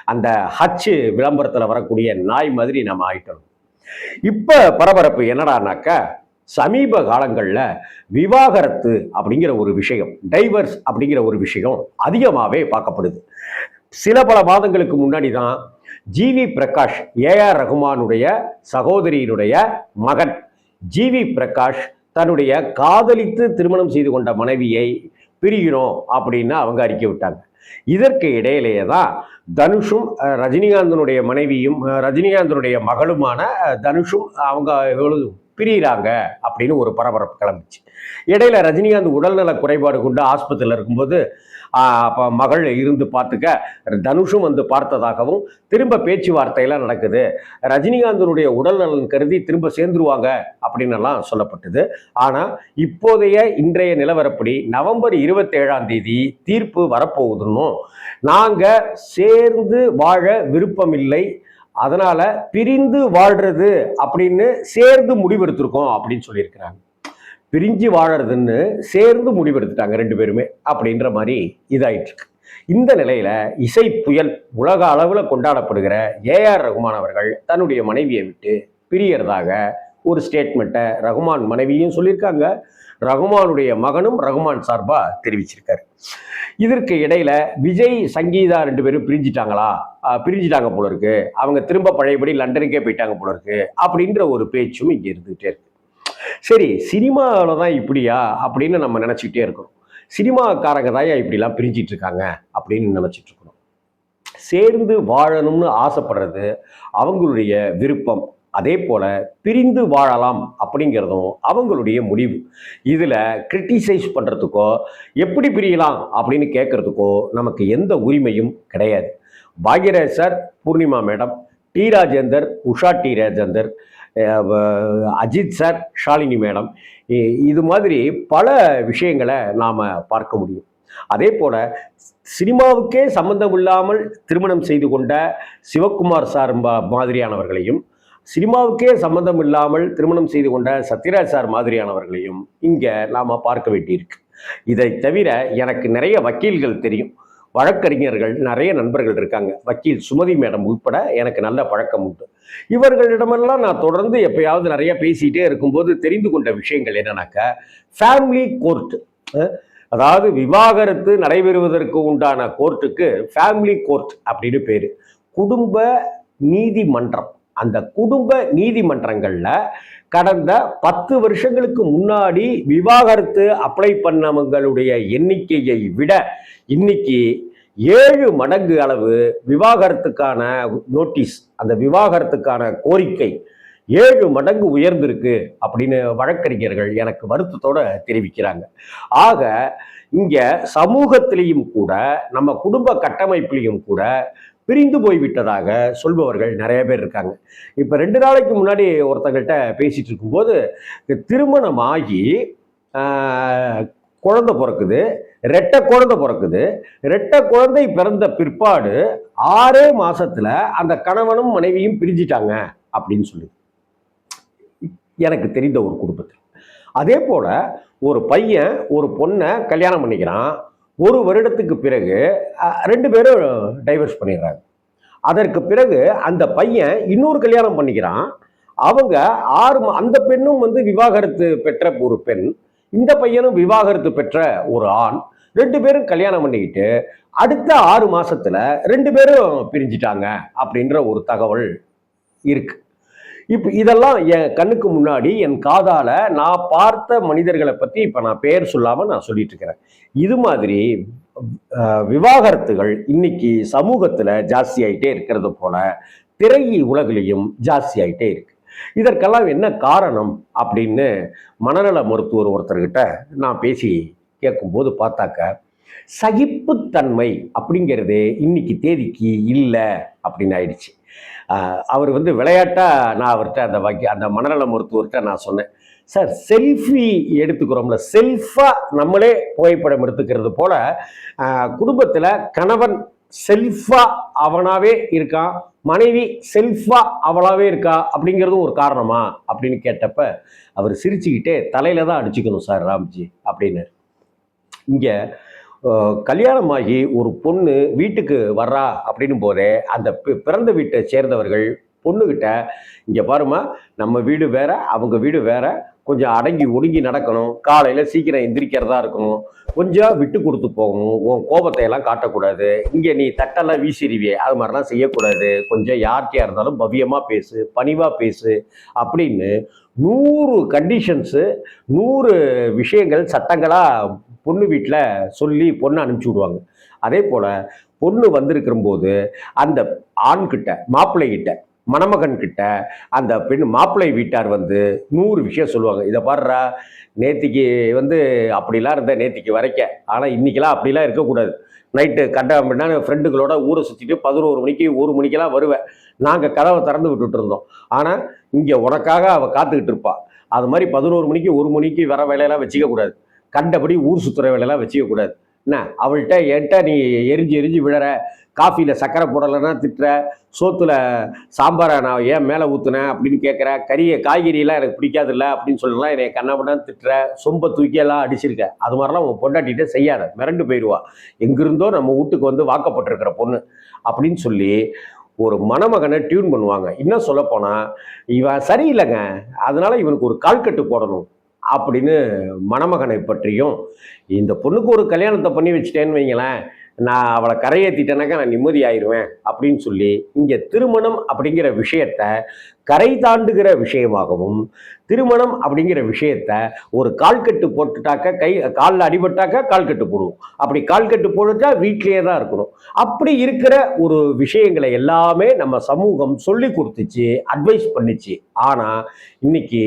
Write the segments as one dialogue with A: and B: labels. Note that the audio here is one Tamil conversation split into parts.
A: அந்த ஹச்சு விளம்பரத்தில் வரக்கூடிய நாய் மாதிரி நம்ம ஆயிட்டோம். இப்போ பரபரப்பு என்னடானாக்கா, சமீப காலங்களில் விவாகரத்து அப்படிங்கிற ஒரு விஷயம், டைவர்ஸ் அப்படிங்கிற ஒரு விஷயம் அதிகமாகவே பார்க்கப்படுது. சில பல மாதங்களுக்கு முன்னாடி தான் ஜிவி பிரகாஷ், ஏஆர் ரகுமானுடைய சகோதரியினுடைய மகன் ஜிவி பிரகாஷ் தன்னுடைய காதலித்து திருமணம் செய்து கொண்ட மனைவியை பிரியணும் அப்படின்னு அவங்க அறிக்கை விட்டாங்க. இதற்கு இடையிலேயே தான் தனுஷும் ரஜினிகாந்தனுடைய மனைவியும் ரஜினிகாந்தனுடைய மகளுமான தனுஷும் அவங்க பிரியிறாங்க அப்படின்னு ஒரு பரபரப்பு கிளம்பிச்சு. இடையில ரஜினிகாந்த் உடல்நல குறைபாடு கொண்டு ஆஸ்பத்திரியில் இருக்கும்போது அப்போ மகள் இருந்து பார்த்துக்க தனுஷும் வந்து பார்த்ததாகவும், திரும்ப பேச்சுவார்த்தையெல்லாம் நடக்குது, ரஜினிகாந்தனுடைய உடல் நலன் கருதி திரும்ப சேர்ந்துருவாங்க அப்படின்னு எல்லாம் சொல்லப்பட்டது. ஆனால் இப்போதைய இன்றைய நிலவரப்படி நவம்பர் 27 தீர்ப்பு வரப்போகுதுன்னு, நாங்கள் சேர்ந்து வாழ விருப்பமில்லை, அதனால பிரிந்து வாழ்றது அப்படின்னு சேர்ந்து முடிவெடுத்திருக்கோம் அப்படின்னு சொல்லியிருக்கிறாங்க. பிரிஞ்சு வாழறதுன்னு சேர்ந்து முடிவெடுத்துட்டாங்க ரெண்டு பேருமே அப்படின்ற மாதிரி இதாயிட்டு இருக்கு. இந்த நிலையில இசை புயல் உலக அளவுல கொண்டாடப்படுகிற ஏஆர் ரகுமான் அவர்கள் தன்னுடைய மனைவியை விட்டு பிரியறதாக ஒரு ஸ்டேட்மெண்ட்டை ரகுமான் மனைவியும் சொல்லியிருக்காங்க, ரகுமானுடைய மகனும் ரகுமான் சார்பா தெரிவிச்சிருக்காரு. இதற்கு இடையில விஜய் சங்கீதா ரெண்டு பேரும் பிரிஞ்சிட்டாங்க போல இருக்கு, அவங்க திரும்ப பழையபடி லண்டனுக்கே போயிட்டாங்க போல இருக்கு அப்படின்ற ஒரு பேச்சும் இங்க இருந்துகிட்டே இருக்கு. சரி, சினிமாவில் தான் இப்படியா அப்படின்னு நம்ம நினச்சிக்கிட்டே இருக்கணும். சினிமாக்காரங்க தான் இப்படிலாம் பிரிஞ்சிட்டு இருக்காங்க அப்படின்னு நினச்சிட்டு இருக்கணும். சேர்ந்து வாழணும்னு ஆசைப்படுறது அவங்களுடைய விருப்பம். அதே போல பிரிந்து வாழலாம் அப்படிங்கிறதும் அவங்களுடைய முடிவு. இதில் கிரிட்டிசைஸ் பண்ணுறதுக்கோ எப்படி பிரியலாம் அப்படின்னு கேட்கறதுக்கோ நமக்கு எந்த உரிமையும் கிடையாது. Bhagyaraj sir, Poornima madam, T Rajendar, Usha T Rajendar, Ajith sir, Shalini madam, இது மாதிரி பல விஷயங்களை நாம் பார்க்க முடியும். அதே போல் சினிமாவுக்கே சம்பந்தம் இல்லாமல் திருமணம் செய்து கொண்ட சிவகுமார் சார் மாதிரியானவர்களையும், சினிமாவுக்கே சம்பந்தம் இல்லாமல் திருமணம் செய்து கொண்ட சத்யராஜ் சார் மாதிரியானவர்களையும் இங்கே நாம் பார்க்க வேண்டியிருக்கு. இதை தவிர எனக்கு நிறைய வக்கீல்கள் தெரியும், வழக்கறிஞர்கள் நிறைய நண்பர்கள் இருக்காங்க. வக்கீல் சுமதி மேடம் உட்பட எனக்கு நல்ல பழக்கம் உண்டு. இவர்களிடமெல்லாம் நான் தொடர்ந்து எப்பயாவது நிறைய பேசிகிட்டே இருக்கும்போது தெரிந்து கொண்ட விஷயங்கள் என்னன்னாக்கா, ஃபேமிலி கோர்ட், அதாவது விவாகரத்து நடைபெறுவதற்கு உண்டான கோர்ட்டுக்கு ஃபேமிலி கோர்ட் அப்படின்னு பேர். குடும்ப நீதிமன்றம். அந்த குடும்ப நீதிமன்றங்களில் கடந்த 10 வருஷங்களுக்கு முன்னாடி விவாகரத்து அப்ளை பண்ணவங்களுடைய எண்ணிக்கையை விட இன்னைக்கு 7 மடங்கு அளவு விவாகரத்துக்கான நோட்டீஸ், அந்த விவாகரத்துக்கான கோரிக்கை 7 மடங்கு உயர்ந்திருக்கு அப்படின்னு வழக்கறிஞர்கள் எனக்கு வருத்தத்தோட தெரிவிக்கிறாங்க. ஆக இங்க சமூகத்திலையும் கூட, நம்ம குடும்ப கட்டமைப்பிலையும் கூட பிரிந்து போய்விட்டதாக சொல்பவர்கள் நிறைய பேர் இருக்காங்க. இப்போ 2 நாளைக்கு முன்னாடி ஒருத்தங்கள்கிட்ட பேசிட்டு இருக்கும்போது, திருமணமாகி குழந்தை பிறக்குது, ரெட்டை குழந்தை பிறந்த பிற்பாடு 6 மாசத்துல அந்த கணவனும் மனைவியும் பிரிஞ்சிட்டாங்க அப்படின்னு சொல்லுது எனக்கு தெரிந்த ஒரு குடும்பத்தில். அதே போல ஒரு பையன் ஒரு பொண்ணை கல்யாணம் பண்ணிக்கிறான், 1 வருடத்துக்கு பிறகு 2 பேரும் டைவர்ஸ் பண்ணிடுறாங்க. அதற்கு பிறகு அந்த பையன் இன்னொரு கல்யாணம் பண்ணிக்கிறான், அவங்க அந்த பெண்ணும் விவாகரத்து பெற்ற ஒரு பெண், இந்த பையனும் விவாகரத்து பெற்ற ஒரு ஆண், 2 பேரும் கல்யாணம் பண்ணிக்கிட்டு அடுத்த 6 மாசத்துல 2 பேரும் பிரிஞ்சிட்டாங்க அப்படின்ற ஒரு தகவல் இருக்கு. இப்போ இதெல்லாம் என் கண்ணுக்கு முன்னாடி என் காதால நான் பார்த்த மனிதர்களை பத்தி இப்ப நான் பெயர் சொல்லாம நான் சொல்லிட்டு இருக்கிறேன். இது மாதிரி விவாகரத்துகள் இன்னைக்கு சமூகத்துல ஜாஸ்தி ஆயிட்டே இருக்கிறது போல திரை உலகிலையும் ஜாஸ்தி ஆயிட்டே இருக்கு. இதற்கெல்லாம் என்ன காரணம் அப்படின்னு மனநல மருத்துவர் ஒருத்தர்கிட்ட நான் பேசி கேட்கும்போது பார்த்தாக்க, சகிப்புத்தன்மை அப்படிங்கிறது இன்னைக்கு தேதிக்கு இல்லை அப்படின்னு ஆயிடுச்சு. அவர் விளையாட்டா நான் அவர்கிட்ட அந்த மனநல மருத்துவர்கிட்ட நான் சொன்னேன், சார் செல்ஃபி எடுத்துக்கிறோம்ல, செல்ஃபா நம்மளே புகைப்படம் எடுத்துக்கிறது போல குடும்பத்தில் கணவன் செல்ஃபா அவனாவே இருக்கான், மனைவி செல்ஃபா அவளாவே இருக்கா அப்படிங்கிறதும் ஒரு காரணமா அப்படின்னு கேட்டப்ப அவர் சிரிச்சுக்கிட்டே தலையில தான் அடிச்சுக்கணும் சார் ராம்ஜி அப்படின்னு. இங்க கல்யாணமாகி ஒரு பொண்ணு வீட்டுக்கு வர்றா அப்படின்னும் போதே அந்த பிறந்த வீட்டை சேர்ந்தவர்கள் பொண்ணுகிட்ட, இங்கே பாருமா, நம்ம வீடு வேற, அவங்க வீடு வேற, கொஞ்சம் அடங்கி ஒடுங்கி நடக்கணும், காலையில் சீக்கிரம் எந்திரிக்கிறதா இருக்கணும், கொஞ்சம் விட்டு கொடுத்து போகணும், உன் கோபத்தை எல்லாம் காட்டக்கூடாது, இங்கே நீ தட்டெல்லாம் வீசிடுவியே அது மாதிரிலாம் செய்யக்கூடாது, கொஞ்சம் யார்கிட்டயா இருந்தாலும் பவ்யமாக பேசு, பணிவாக பேசு அப்படின்னு 100 கண்டிஷன்ஸு, 100 விஷயங்கள் சட்டங்களாக பொண்ணு வீட்டில் சொல்லி பொண்ணை அனுப்பிச்சி விடுவாங்க. அதே போல் பொண்ணு வந்திருக்கிற போது அந்த ஆண்கிட்ட, மாப்பிள்ளைகிட்ட, மணமகன் கிட்ட அந்த பெண் மாப்பிள்ளை வீட்டார் வந்து 100 விஷயம் சொல்லுவாங்க. இதை பாடுறா, நேத்திக்கு வந்து அப்படிலாம் இருந்த நேத்திக்கு வரைக்க, ஆனால் இன்னைக்கெல்லாம் அப்படிலாம் இருக்கக்கூடாது. நைட்டு கண்ட அப்படின்னா ஃப்ரெண்டுகளோட ஊரை சுற்றிட்டு 11 மணிக்கு 1 மணிக்கெல்லாம் வருவேன். நாங்கள் கதவை திறந்து விட்டுட்டு இருந்தோம். ஆனால் இங்கே உனக்காக அவள் காத்துக்கிட்டு இருப்பா. அது மாதிரி 11 மணிக்கு 1 மணிக்கு வர வேலையெல்லாம் வச்சுக்க கூடாது. கண்டபடி ஊர் சுற்றுற வேலையெல்லாம் வச்சுக்க கூடாது. என்ன அவள்கிட்ட என்கிட்ட நீ எரிஞ்சு எரிஞ்சு விழற, காஃபியில் சர்க்கரை போடலைன்னா திட்டுற, சோத்துல சாம்பாரை நான் ஏன் மேலே ஊற்றுனேன் அப்படின்னு கேட்குற, காய்கறியெல்லாம் எனக்கு பிடிக்காதில்ல அப்படின்னு சொல்லலாம் என்னை கண்ணாபண்ணான்னு திட்டுற, சொம்பை தூக்கியெல்லாம் அடிச்சிருக்க, அது மாதிரிலாம் உன் பொண்டாட்டிகிட்ட செய்யாத, மிரண்டு போயிடுவா, எங்கிருந்தோ நம்ம வீட்டுக்கு வந்து வாக்கப்பட்டிருக்கிற பொண்ணு அப்படின்னு சொல்லி ஒரு மணமகனை டியூன் பண்ணுவாங்க. இன்னும் சொல்லப்போனால், இவன் சரியில்லைங்க, அதனால இவனுக்கு ஒரு கால்கட்டு போடணும் அப்படின்னு மணமகனை பற்றியும், இந்த பொண்ணுக்கு ஒரு கல்யாணத்தை பண்ணி வச்சுட்டேன்னு வைங்களேன், நான் அவளை கரையேற்றிட்டேனாக்கா நான் நிம்மதி ஆயிடுவேன் அப்படின்னு சொல்லி, இங்கே திருமணம் அப்படிங்கிற விஷயத்த கரை தாண்டுகிற விஷயமாகவும், திருமணம் அப்படிங்கிற விஷயத்த ஒரு கால்கட்டு போட்டுட்டாக்க, காலில் அடிபட்டாக்க கால்கட்டு போடுவோம், அப்படி கால்கட்டு போட்டுட்டா வீட்டிலேயே தான் இருக்கணும், அப்படி இருக்கிற ஒரு விஷயங்களை எல்லாமே நம்ம சமூகம் சொல்லி கொடுத்துச்சு, அட்வைஸ் பண்ணிச்சு. ஆனால் இன்னைக்கு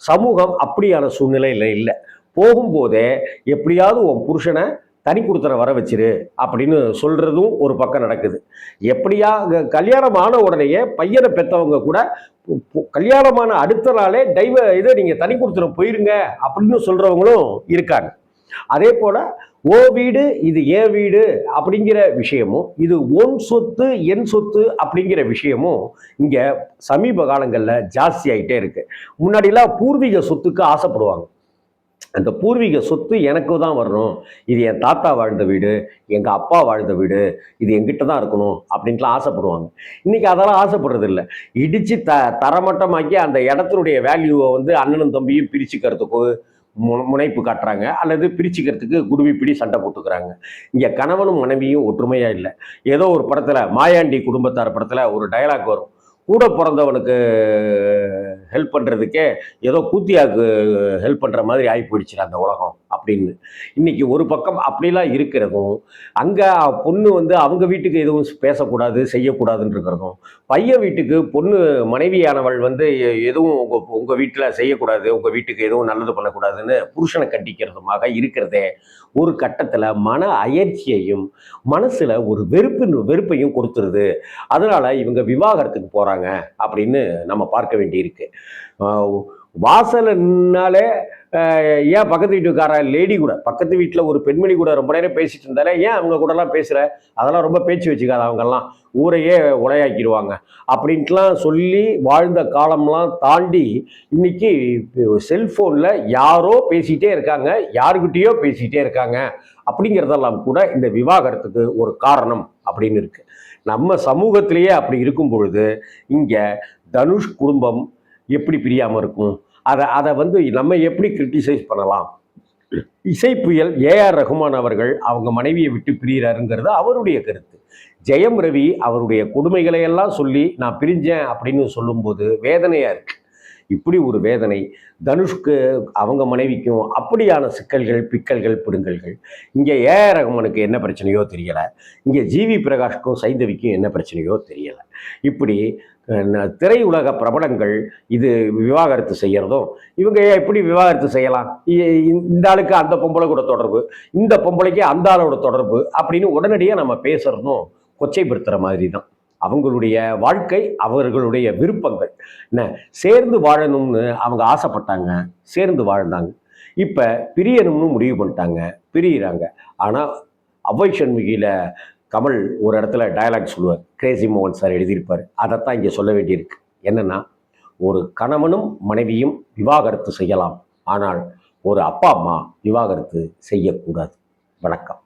A: சமூகம் அப்படியான சூழ்நிலையில் இல்லை. போகும்போதே எப்படியாவது உன் புருஷனை தனி கொடுத்துற வர வச்சிரு அப்படின்னு சொல்றதும் ஒரு பக்கம் நடக்குது. எப்படியா கல்யாணம் ஆன உடனேயே பையனை பெற்றவங்க கூட கல்யாணமான அடுத்த நாளே இதை நீங்க தனி கொடுத்துற போயிருங்க அப்படின்னு சொல்றவங்களும் இருக்காங்க. அதே போல ஓ வீடு இது ஏன் வீடு அப்படிங்கிற விஷயமும், இது ஓன் சொத்து என் சொத்து அப்படிங்கிற விஷயமும் இங்க சமீப காலங்களில் ஜாஸ்தி ஆகிட்டே இருக்கு. முன்னாடிலாம் பூர்வீக சொத்துக்கு ஆசைப்படுவாங்க. அந்த பூர்வீக சொத்து எனக்கு தான் வரணும், இது என் தாத்தா வாழ்ந்த வீடு, எங்கள் அப்பா வாழ்ந்த வீடு, இது எங்கிட்ட தான் இருக்கணும் அப்படின்ட்டுலாம் ஆசைப்படுவாங்க. இன்றைக்கி அதெல்லாம் ஆசைப்படுறது இல்லை. இடித்து தரமட்டமாக்கி அந்த இடத்தினுடைய வேல்யூவை வந்து அண்ணனும் தம்பியும் பிரிச்சுக்கிறதுக்கு முனைப்பு காட்டுறாங்க, அல்லது பிரிச்சுக்கிறதுக்கு குடுவிப்பிடி சண்டை போட்டுக்கிறாங்க. இங்கே கணவனும் மனைவியும் ஒற்றுமையாக இல்லை. ஏதோ ஒரு படத்தில், மாயாண்டி குடும்பத்தார் படத்தில் ஒரு டயலாக் வரும், கூட பிறந்தவனுக்கு ஹெல்ப் பண்ணுறதுக்கே ஏதோ கூத்தியாவுக்கு ஹெல்ப் பண்ணுற மாதிரி ஆகி போயிடுச்சு அந்த உலகம் அப்படின்னு. இன்னைக்கு ஒரு பக்கம் அப்படிலாம் இருக்கிறதும், அங்கே பொண்ணு வந்து அவங்க வீட்டுக்கு எதுவும் பேசக்கூடாது செய்யக்கூடாதுன்னு இருக்கிறதும், பையன் வீட்டுக்கு பொண்ணு மனைவியானவள் வந்து எதுவும் உங்கள் வீட்டில் செய்யக்கூடாது, உங்கள் வீட்டுக்கு எதுவும் நல்லது பண்ணக்கூடாதுன்னு புருஷனை கண்டிக்கிறதுமாக இருக்கிறதே ஒரு கட்டத்தில் மன அயற்சியையும் மனசில் ஒரு வெறுப்பையும் கொடுத்துருது. அதனால் இவங்க விவாகரத்துக்கு போகிறாங்க அப்படின்னு நம்ம பார்க்க வேண்டியிருக்கு. வாசல்னாலே ஏன் பக்கத்து வீட்டுக்கார லேடி கூட, பக்கத்து வீட்டில் ஒரு பெண்மணி கூட ரொம்ப நேரம் பேசிட்டு இருந்தாலே ஏன் அவங்க கூடலாம் பேசுகிற, அதெல்லாம் ரொம்ப பேச்சு வச்சுக்காது, அவங்கெல்லாம் ஊரையே உலையாக்கிடுவாங்க அப்படின்ட்டுலாம் சொல்லி வாழ்ந்த காலம்லாம் தாண்டி இன்னைக்கு செல்ஃபோனில் யாரோ பேசிகிட்டே இருக்காங்க, யாருக்கிட்டேயோ பேசிகிட்டே இருக்காங்க அப்படிங்கிறதெல்லாம் கூட இந்த விவாகரத்துக்கு ஒரு காரணம் அப்படின்னு இருக்கு. நம்ம சமூகத்திலேயே அப்படி இருக்கும் பொழுது இங்கே தனுஷ் குடும்பம் எப்படி பிரியாமல் இருக்கும், அதை வந்து நம்ம எப்படி கிரிட்டிசைஸ் பண்ணலாம்? இசை புயல் ஏஆர் ரகுமான் அவர்கள் அவங்க மனைவியை விட்டு பிரிகிறாருங்கிறது அவருடைய கருத்து. ஜெயம் ரவி அவருடைய கொடுமைகளை எல்லாம் சொல்லி நான் பிரிஞ்சேன் அப்படின்னு சொல்லும்போது வேதனையாக இருக்கு. இப்படி ஒரு வேதனை தனுஷ்க்கு அவங்க மனைவிக்கும் அப்படியான சிக்கல்கள், பிக்கல்கள், பிடுங்கல்கள். இங்கே ஏஆர் ரகுமானுக்கு என்ன பிரச்சனையோ தெரியலை, இங்கே ஜிவி பிரகாஷ்க்கும் சைந்தவிக்கும் என்ன பிரச்சனையோ தெரியலை. இப்படி திரையுலக பிரபலங்கள் இது விவாகரத்து செய்கிறதும், இவங்க எப்படி விவாகரத்து செய்யலாம், இந்த ஆளுக்கு அந்த பொம்பளை கூட தொடர்பு, இந்த பொம்பளைக்கு அந்த ஆளோட தொடர்பு அப்படின்னு உடனடியாக நம்ம பேசுறதும் கொச்சைப்படுத்துகிற மாதிரி தான். அவங்களுடைய வாழ்க்கை, அவர்களுடைய விருப்பங்கள் என்ன, சேர்ந்து வாழணும்னு அவங்க ஆசைப்பட்டாங்க, சேர்ந்து வாழ்ந்தாங்க. இப்போ பிரியணும்னு முடிவு பண்ணிட்டாங்க, பிரியிறாங்க. ஆனால் அவ்வை சண்முகியில் கமல் ஒரு இடத்துல டயலாக் சொல்லுவார், கிரேசி மோகன் சார் எழுதியிருப்பார், அதைத்தான் இங்கே சொல்ல வேண்டியிருக்கு. என்னென்னா, ஒரு கணவனும் மனைவியும் விவாகரத்து செய்யலாம், ஆனால் ஒரு அப்பா அம்மா விவாகரத்து செய்யக்கூடாது. வணக்கம்.